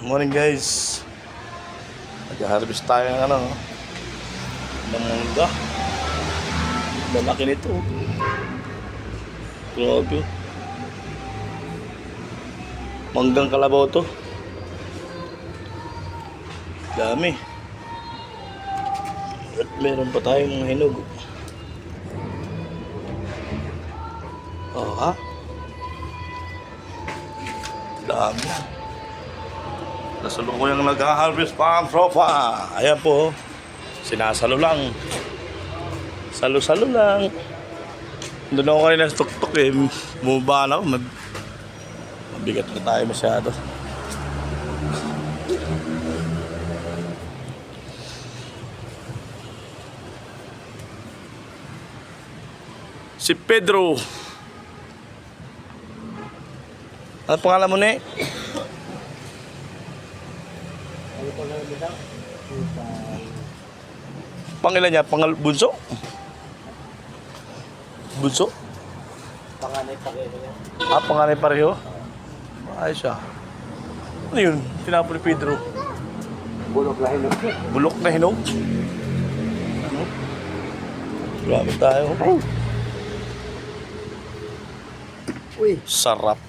Morning guys. Nag-harvest tayo ng ng mangga. Malaki nito. Grabe. Manggang kalabaw to. Dami. At meron pa tayong hinog. Oh, ha? Dami na. Nasulong ko yung nag-harvest farm tropa. Ayan po. Sinasalo lang. Salo-salo lang. Doon ako kayo na tuk-tuk eh. Bumaba na ako. Mabigat na tayo masyado. Si Pedro. Ano pangalan mo ni? Pangilan niya? Bunso? Bunso? Panganay pareho niya. Ah, panganay pareho? Ayos siya. Ano yun? Tinapon ni Pedro. Bulok na hinog. Bulok na hinog? Ano? Grabe tayo. Uy! Sarap.